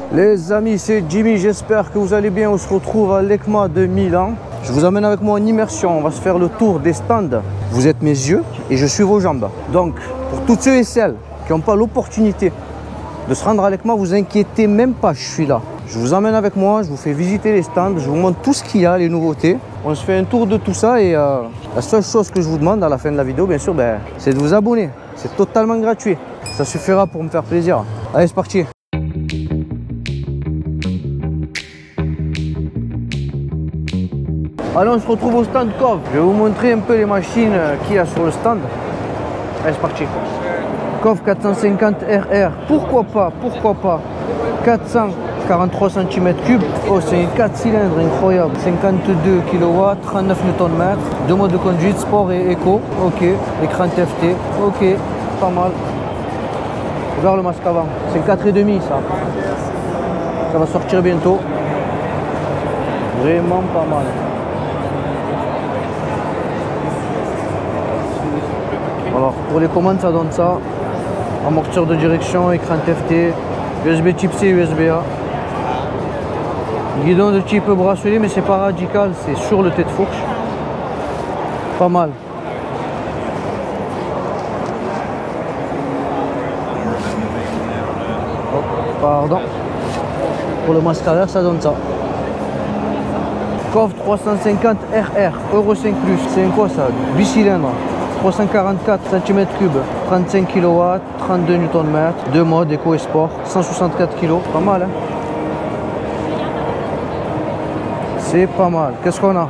Les amis, c'est Jimmy, j'espère que vous allez bien. On se retrouve à l'EICMA de Milan. Je vous amène avec moi en immersion. On va se faire le tour des stands. Vous êtes mes yeux et je suis vos jambes. Donc, pour toutes ceux et celles qui n'ont pas l'opportunité de se rendre à l'EICMA, vous inquiétez même pas, je suis là. Je vous amène avec moi, je vous fais visiter les stands, je vous montre tout ce qu'il y a, les nouveautés. On se fait un tour de tout ça et la seule chose que je vous demande à la fin de la vidéo, bien sûr, c'est de vous abonner. C'est totalement gratuit. Ça suffira pour me faire plaisir. Allez, c'est parti. Allez, on se retrouve au stand KOF. Je vais vous montrer un peu les machines qu'il y a sur le stand. Allez, c'est parti. KOF 450 RR. Pourquoi pas 443 cm3. Oh, c'est une 4 cylindres incroyable. 52 kW, 39 Nm. Deux modes de conduite, sport et éco. Ok. Écran TFT. Ok. Pas mal. Regarde le masque avant. C'est 4,5 ça. Ça va sortir bientôt. Vraiment pas mal. Alors pour les commandes ça donne ça, amortisseur de direction, écran TFT, USB type C, USB A, guidon de type bracelet mais c'est pas radical, c'est sur le tête-fourche, pas mal. Oh, pardon, pour le masque arrière ça donne ça. KOF 350 RR, Euro 5+, c'est quoi ça? 8 cylindres. 344 cm3, 35 kW, 32 Nm, deux modes éco et sport, 164 kg, pas mal hein. C'est pas mal. Qu'est-ce qu'on a?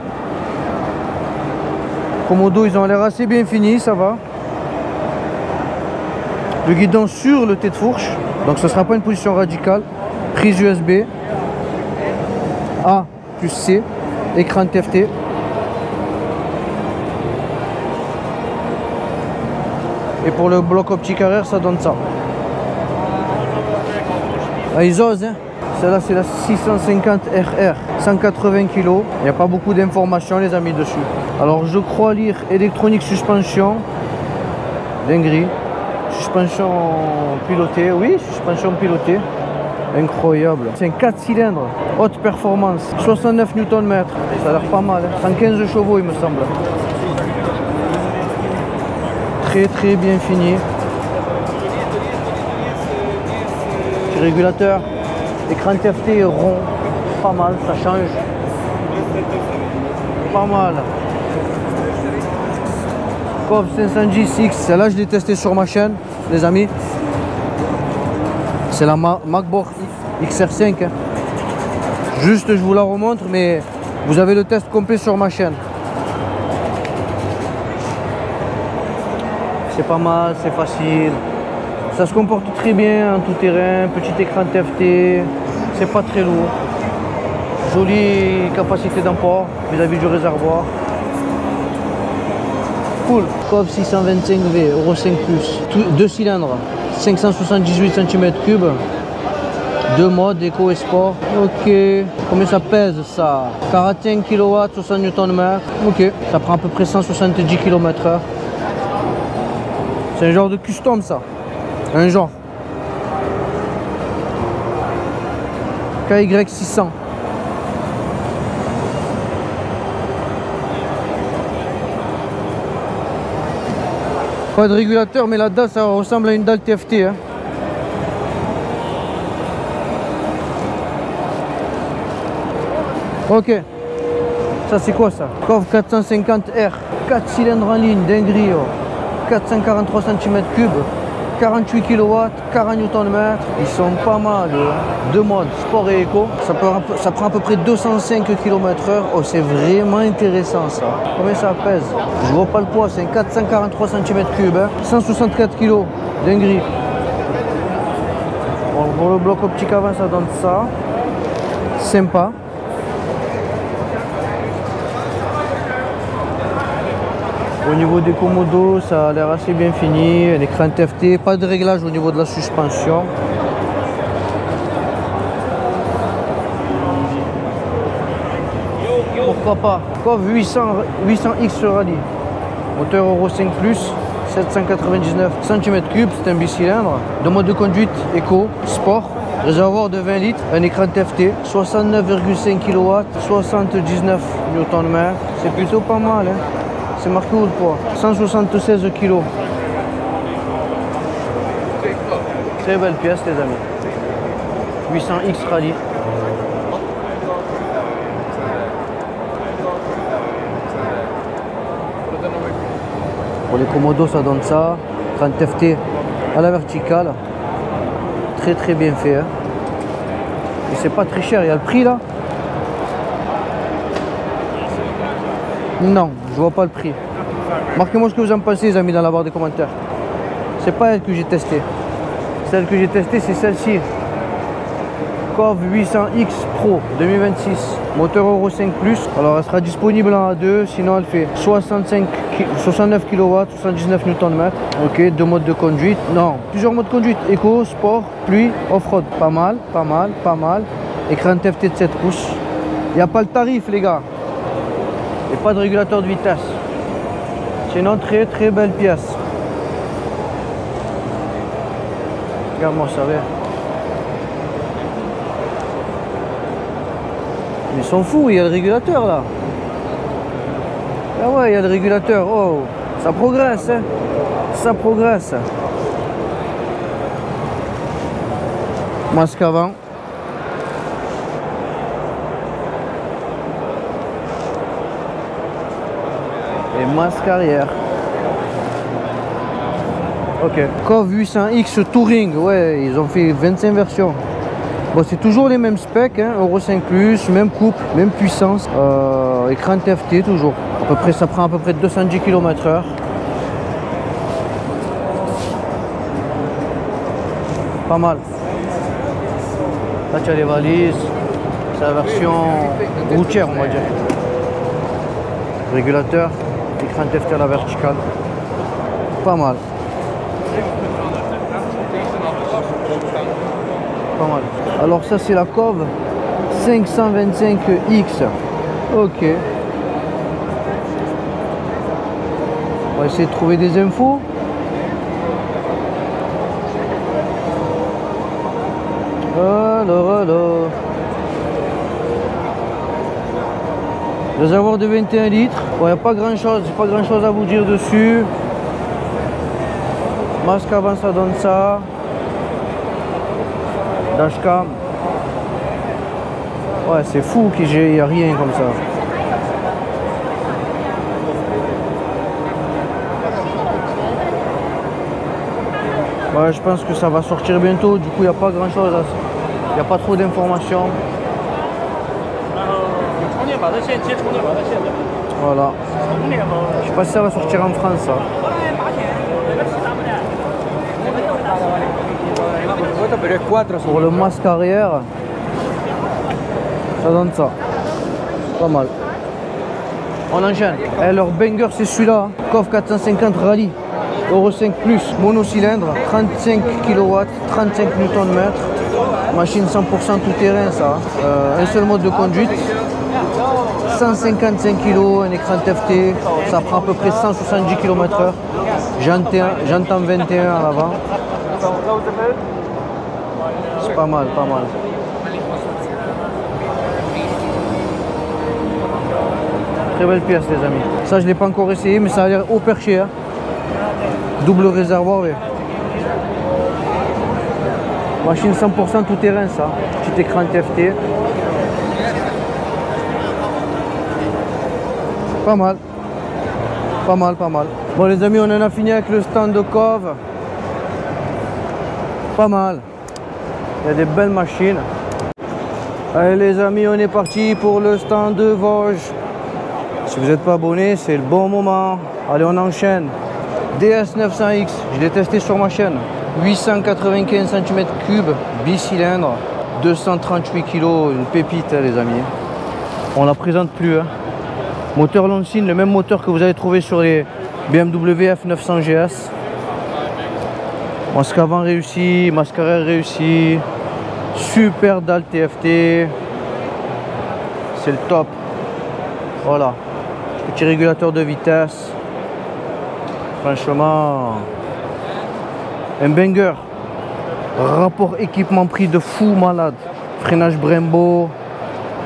Komodo, ils ont l'air assez bien finis, ça va. Le guidon sur le tête-fourche, donc ce ne sera pas une position radicale. Prise USB, A plus C, écran TFT. Et pour le bloc optique arrière, ça donne ça. Ah, ils osent, hein. Celle-là, c'est la 650 RR, 180 kg. Il n'y a pas beaucoup d'informations, les amis, dessus. Alors, je crois lire électronique suspension. Dinguerie. Suspension pilotée. Oui, suspension pilotée. Incroyable. C'est un 4 cylindres. Haute performance. 69 Nm. Ça a l'air pas mal. Hein. 115 chevaux, il me semble. Très bien fini. Petit régulateur, écran TFT rond, pas mal, ça change. Pas mal. KOF 500G6, celle-là je l'ai testé sur ma chaîne, les amis. C'est la MacBook XR5. Hein. Juste je vous la remontre, mais vous avez le test complet sur ma chaîne. C'est pas mal, c'est facile. Ça se comporte très bien en tout terrain. Petit écran TFT. C'est pas très lourd. Jolie capacité d'emport vis-à-vis du réservoir. Cool. KOF 625V, Euro 5+. Deux cylindres. 578 cm3. Deux modes, éco et sport. Ok. Combien ça pèse ça? 41 kW, 60 Nm. Ok. Ça prend à peu près 170 km/h. C'est un genre de custom ça. Un genre. KY600. Pas de régulateur, mais la dalle ça ressemble à une dalle TFT. Hein. Ok. Ça c'est quoi ça? KOF 450R. 4 cylindres en ligne, dinguerie. Oh. 443 cm3, 48 kW, 40 Nm, ils sont pas mal. Deux modes, sport et éco, ça prend à peu près 205 km/h. Oh, c'est vraiment intéressant ça. Combien ça pèse? Je vois pas le poids, c'est un 443 cm3, hein. 164 kg, dinguerie. Bon, pour le bloc optique avant, ça donne ça. Sympa. Au niveau des commodos, ça a l'air assez bien fini. Un écran TFT, pas de réglage au niveau de la suspension. Pourquoi pas? KOF 800X Rally. Moteur Euro 5+, 799 cm3, c'est un bicylindre. Deux modes de conduite, éco, sport. Réservoir de 20 litres, un écran TFT, 69,5 kW, 79 Nm. C'est plutôt pas mal, hein. C'est marqué où le poids? 176 kg. Très belle pièce les amis. 800X Rally. Pour les commodos ça donne ça. Écran TFT à la verticale. Très bien fait, hein. Et c'est pas très cher, il y a le prix là. Non, je vois pas le prix. Marquez-moi ce que vous en pensez les amis dans la barre des commentaires. C'est pas elle que j'ai testée. Celle que j'ai testée c'est celle-ci. COV 800X Pro 2026. Moteur Euro 5 Plus. Alors elle sera disponible en A2, sinon elle fait 69 kW, 79 Nm. Ok, deux modes de conduite. Non, plusieurs modes de conduite. Éco, sport, pluie, off-road. Pas mal. Écran TFT de 7 pouces. Il n'y a pas le tarif les gars. Et pas de régulateur de vitesse. C'est une très belle pièce. Regarde-moi ça, va. Ils sont fous, il y a le régulateur là. Ah ouais, il y a le régulateur. Oh, ça progresse, hein. Ça progresse. Masque avant. Et masque arrière. Ok. COV 800X Touring, ouais, ils ont fait 25 versions. Bon, c'est toujours les mêmes specs, hein, Euro 5 Plus, même coupe, même puissance. Écran TFT toujours. À peu près, ça prend à peu près 210 km/h. Pas mal. Là tu as les valises. C'est la version routière on va dire. Régulateur, écran TFT à la verticale. Pas mal. Pas mal. Alors ça c'est la COV 525X. Ok. On va essayer de trouver des infos. Alors. Réservoir de 21 litres. Bon, il n'y a pas grand chose à vous dire dessus. Masque avant ça donne ça. Dashcam. Ouais, c'est fou qu'il n'y a rien comme ça. Ouais, je pense que ça va sortir bientôt. Du coup, il n'y a pas grand chose. Il n'y a pas trop d'informations. Voilà. Je sais pas si ça va sortir en France. Ça. Pour le masque arrière, ça donne ça. Pas mal. On enchaîne. Et leur banger c'est celui-là. COV 450 Rally. Euro 5 Plus. Monocylindre. 35 kW. 35 Nm. Machine 100% tout terrain ça. Un seul mode de conduite. 155 kg. Un écran TFT. Ça prend à peu près 170 km/h. J'entends 21 à l'avant. C'est pas mal. Très belle pièce les amis. Ça je ne l'ai pas encore essayé mais ça a l'air haut perché. Hein. Double réservoir. Ouais. Machine 100% tout terrain ça. Petit écran TFT. Pas mal. Bon les amis, on en a fini avec le stand de COV. Pas mal. Il y a des belles machines. Allez les amis, on est parti pour le stand de Vosges. Si vous n'êtes pas abonné, c'est le bon moment. Allez, on enchaîne. DS900X, je l'ai testé sur ma chaîne. 895 cm3, bicylindre, 238 kg, une pépite hein, les amis. On la présente plus. Hein. Moteur Longines, le même moteur que vous allez trouver sur les BMW F900 GS. Masque avant réussi, masque arrière réussi. Super dalle TFT. C'est le top. Voilà. Petit régulateur de vitesse. Franchement, un banger. Rapport équipement prix de fou malade. Freinage Brembo,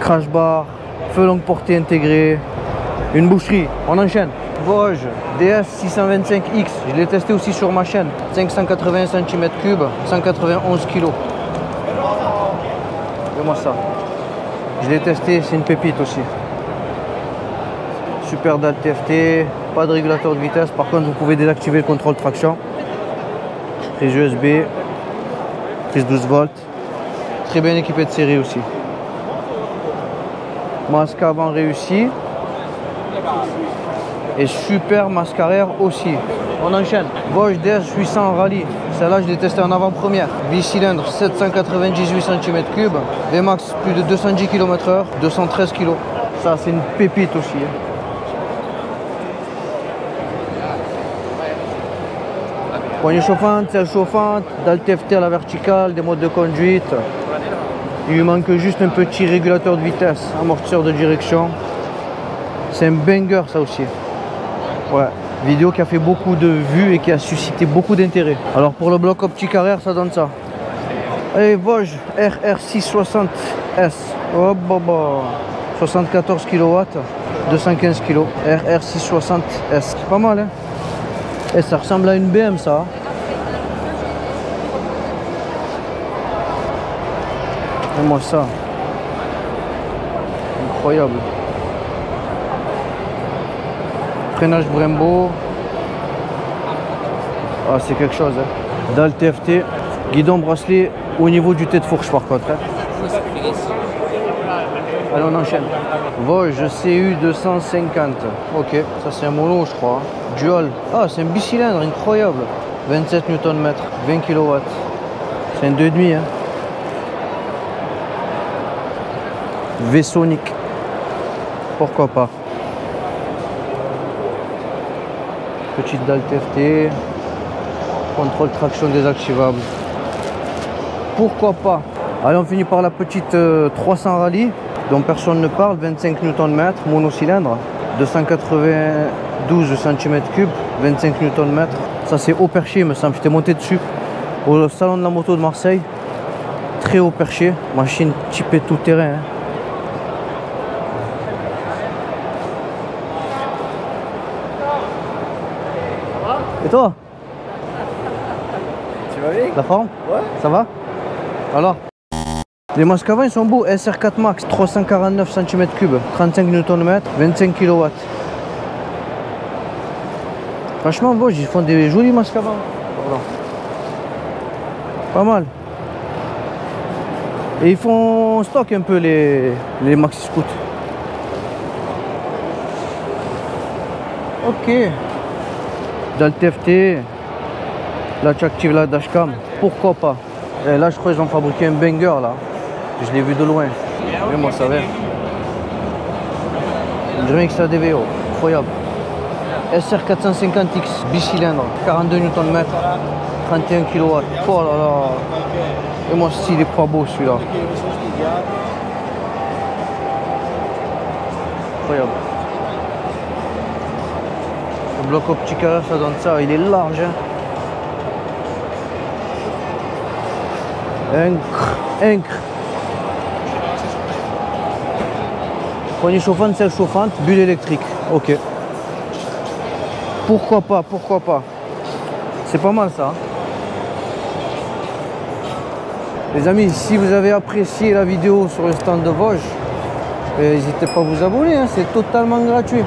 crash bar, feu longue portée intégré. Une boucherie, on enchaîne. Vosges DS 625X, je l'ai testé aussi sur ma chaîne. 580 cm3, 191 kg. Regarde-moi ça. Je l'ai testé, c'est une pépite aussi. Super dalle TFT, pas de régulateur de vitesse. Par contre, vous pouvez désactiver le contrôle traction. Prise USB, prise 12 volts. Très bien équipé de série aussi. Masque avant réussi. Et super masque arrière aussi. On enchaîne. Vosges DS 800 Rallye. Celle-là, je l'ai testé en avant-première. Bicylindre 798 cm3. VMAX plus de 210 km/h, 213 kg. Ça, c'est une pépite aussi. Poignée chauffante, selle chauffante, dalle TFT à la verticale, des modes de conduite. Il lui manque juste un petit régulateur de vitesse, amortisseur de direction. C'est un banger ça aussi. Ouais, vidéo qui a fait beaucoup de vues et qui a suscité beaucoup d'intérêt. Alors pour le bloc optique arrière, ça donne ça. Allez, Vosges RR660S. Oh, bah. 74 kW, 215 kg. RR660S. C'est pas mal, hein. Et ça ressemble à une BM, ça. Regarde-moi ça. Incroyable. Freinage Brembo. Ah, c'est quelque chose. Hein. Dalle TFT. Guidon bracelet au niveau du tête de fourche par contre. Hein. Allez, on enchaîne. Vosges CU 250. Ok, ça c'est un mono, je crois. Dual. Ah, c'est un bicylindre, incroyable. 27 Nm, 20 kW. C'est un 2,5. Hein. V-Sonic. Pourquoi pas. Petite dalle TFT. Contrôle traction désactivable. Pourquoi pas. Allez, on finit par la petite 300 Rallye dont personne ne parle. 25 Nm, monocylindre. 292 cm3, 25 Nm. Ça c'est haut perché, il me semble. J'étais monté dessus au salon de la moto de Marseille. Très haut perché. Machine typée tout terrain. Hein. Et toi? Tu vas bien? La forme? Ouais. Ça va? Alors? Les masques avant ils sont beaux. SR4 Max, 349 cm3, 35 Nm, 25 kW. Franchement, bon, ils font des jolis masques avant. Voilà. Pas mal. Et ils font stock un peu les maxi scouts. Ok. Dalle TFT. Là tu actives la dashcam. Pourquoi pas. Et là je crois qu'ils ont fabriqué un banger là. Je l'ai vu de loin. Mais moi ça va. On dirait que c'est la DVO. Incroyable. SR450X bicylindre. 42 Nm. 31 kW. Oh là là. Et moi si il est pas beau celui-là. Incroyable. Le bloc optique ça donne ça. Il est large. Hein. Incre. Poignée chauffante, selle chauffante, bulle électrique. Ok. Pourquoi pas. C'est pas mal ça. Les amis, si vous avez apprécié la vidéo sur le stand de Vosges, n'hésitez pas à vous abonner, hein, c'est totalement gratuit.